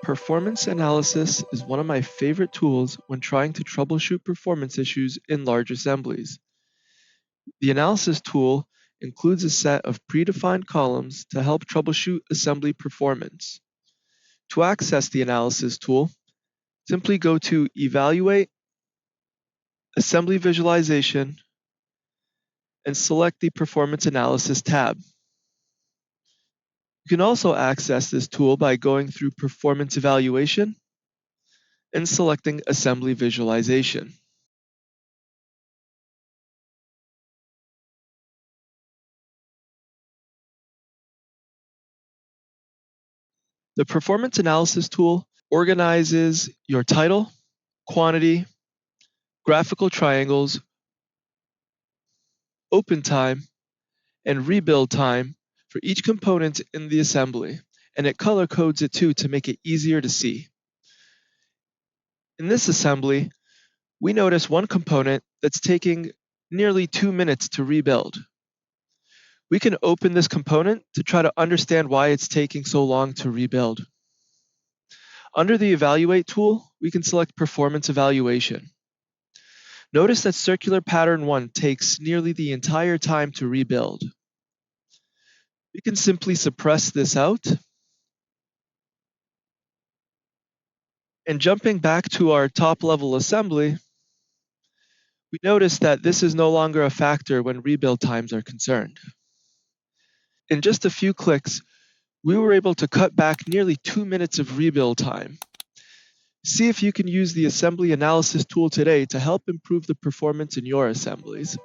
Performance analysis is one of my favorite tools when trying to troubleshoot performance issues in large assemblies. The analysis tool includes a set of predefined columns to help troubleshoot assembly performance. To access the analysis tool, simply go to Evaluate, Assembly Visualization, and select the Performance Analysis tab. You can also access this tool by going through Performance Evaluation and selecting Assembly Visualization. The Performance Analysis tool organizes your title, quantity, graphical triangles, open time, and rebuild time for each component in the assembly, and it color codes it too to make it easier to see. In this assembly, we notice one component that's taking nearly 2 minutes to rebuild. We can open this component to try to understand why it's taking so long to rebuild. Under the Evaluate tool, we can select Performance Evaluation. Notice that circular pattern 1 takes nearly the entire time to rebuild. We can simply suppress this out. And jumping back to our top level assembly, we notice that this is no longer a factor when rebuild times are concerned. In just a few clicks, we were able to cut back nearly 2 minutes of rebuild time. See if you can use the assembly analysis tool today to help improve the performance in your assemblies.